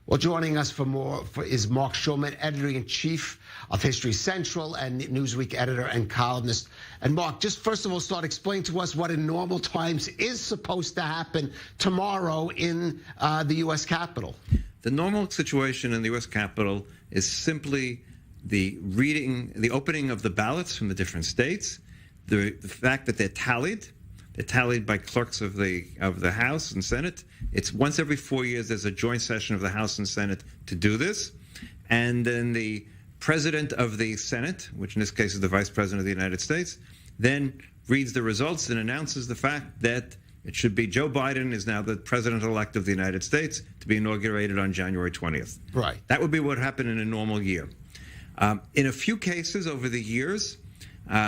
Well, joining us for more is Mark Schulman, editor-in-chief of History Central and Newsweek editor and columnist. And Mark, just first of all, start explaining to us what in normal times is supposed to happen tomorrow in the U.S. Capitol. The normal situation in the U.S. Capitol is simply the opening of the ballots from the different states, the fact that they're tallied by clerks of the House and Senate. It's once every 4 years there's a joint session of the House and Senate to do this. And then the president of the Senate, which in this case is the Vice President of the United States, then reads the results and announces the fact that it should be Joe Biden is now the president-elect of the United States to be inaugurated on January 20th. Right. That would be what happened in a normal year. In a few cases over the years,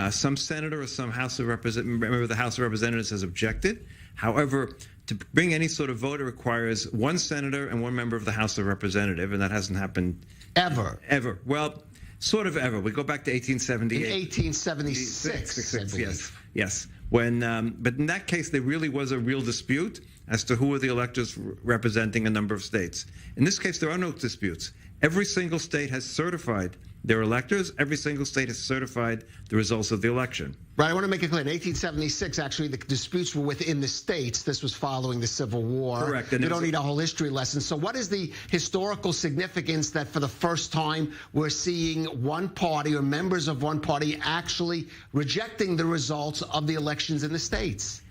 some senator or some member of the House of Representatives has objected. However, to bring any sort of vote, it requires one senator and one member of the House of Representatives, and that hasn't happened ever. Well, sort of ever. We go back to 1878. In 1876, yes. When, but in that case, there really was a real dispute as to who were the electors representing a number of states. In this case, there are no disputes. Every single state has certified their electors. Every single state has certified the results of the election. Right. I want to make it clear. In 1876, actually, the disputes were within the states. This was following the Civil War. Correct. You don't need a whole history lesson. So what is the historical significance that for the first time we're seeing one party or members of one party actually rejecting the results of the elections in the states?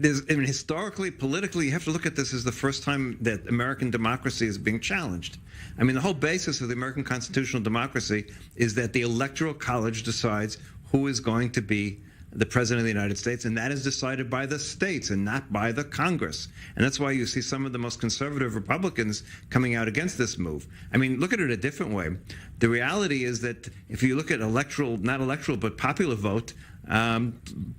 Historically, politically, you have to look at this as the first time that American democracy is being challenged. I mean, the whole basis of the American constitutional democracy is that the Electoral College decides who is going to be the president of the United States, and that is decided by the states and not by the Congress. And that's why you see some of the most conservative Republicans coming out against this move. I mean, look at it a different way. The reality is that if you look at not electoral, but popular vote,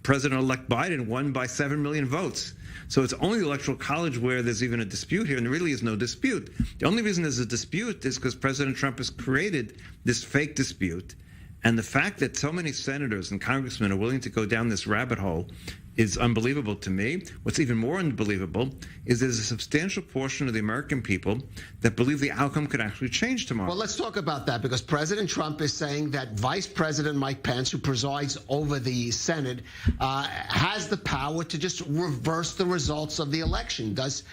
President-elect Biden won by 7 million votes. So it's only the Electoral College where there's even a dispute here, and there really is no dispute. The only reason there's a dispute is because President Trump has created this fake dispute. And the fact that so many senators and congressmen are willing to go down this rabbit hole is unbelievable to me. What's even more unbelievable is there's a substantial portion of the American people that believe the outcome could actually change tomorrow. Well, let's talk about that, because President Trump is saying that Vice President Mike Pence, who presides over the Senate, has the power to just reverse the results of the election. Does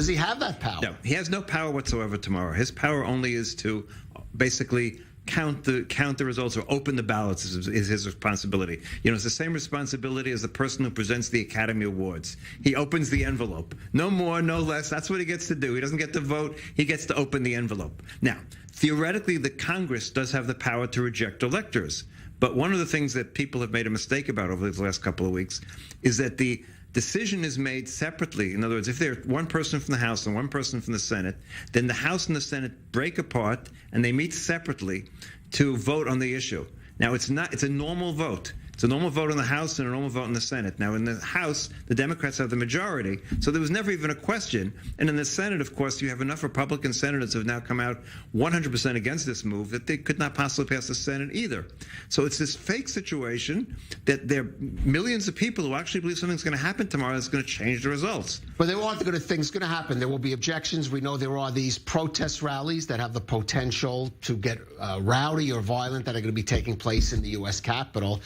he have that power? No, he has no power whatsoever tomorrow. His power only is to basically count the results or open the ballots is his responsibility. You know, it's the same responsibility as the person who presents the Academy Awards. He opens the envelope. No more, no less. That's what he gets to do. He doesn't get to vote. He gets to open the envelope. Now, theoretically, the Congress does have the power to reject electors. But one of the things that people have made a mistake about over the last couple of weeks is that the decision is made separately. In other words, if there's one person from the House and one person from the Senate, then the House and the Senate break apart and they meet separately to vote on the issue. Now, it's a normal vote. It's a normal vote in the House and a normal vote in the Senate. Now, in the House, the Democrats have the majority, so there was never even a question. And in the Senate, of course, you have enough Republican senators who have now come out 100% against this move that they could not possibly pass the Senate either. So it's this fake situation that there are millions of people who actually believe something's going to happen tomorrow that's going to change the results. But there aren't good things going to happen. There will be objections. We know there are these protest rallies that have the potential to get rowdy or violent that are going to be taking place in the U.S. Capitol.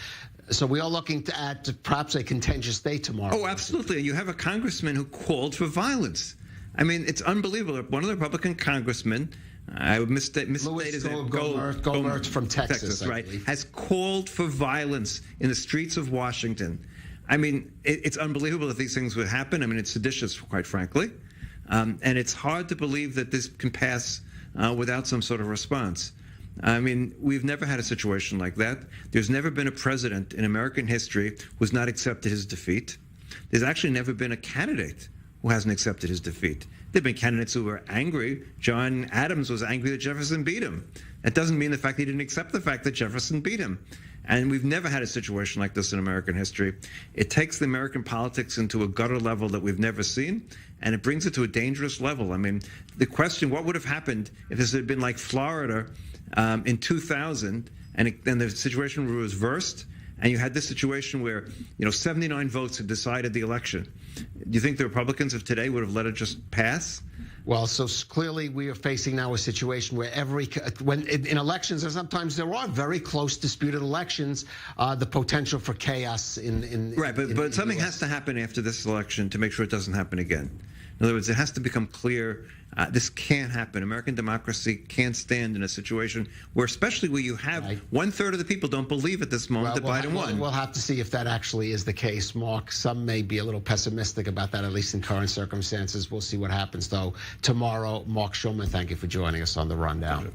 So we are looking at perhaps a contentious day tomorrow. Oh, absolutely. You have a congressman who called for violence. I mean, it's unbelievable. One of the Republican congressmen, I misstated his name, Gohmert from Texas, right, has called for violence in the streets of Washington. I mean, it's unbelievable that these things would happen. I mean, it's seditious, quite frankly. And it's hard to believe that this can pass without some sort of response. I mean, we've never had a situation like that. There's never been a president in American history who's not accepted his defeat. There's actually never been a candidate who hasn't accepted his defeat. There have been candidates who were angry. John Adams was angry that Jefferson beat him. That doesn't mean the fact he didn't accept the fact that Jefferson beat him. And we've never had a situation like this in American history. It takes the American politics into a gutter level that we've never seen, and it brings it to a dangerous level. I mean, the question, what would have happened if this had been like Florida in 2000, and the situation was reversed, and you had this situation where 79 votes had decided the election? Do you think the Republicans of today would have let it just pass? Well, so clearly we are facing now a situation where when in elections, and sometimes there are very close disputed elections, the potential for chaos in right. But something has to happen after this election to make sure it doesn't happen again. In other words, it has to become clear this can't happen. American democracy can't stand in a situation where, especially where you have 1/3 of the people don't believe at this moment that Biden won. We'll have to see if that actually is the case, Mark. Some may be a little pessimistic about that, at least in current circumstances. We'll see what happens, though, tomorrow. Mark Schulman, thank you for joining us on The Rundown.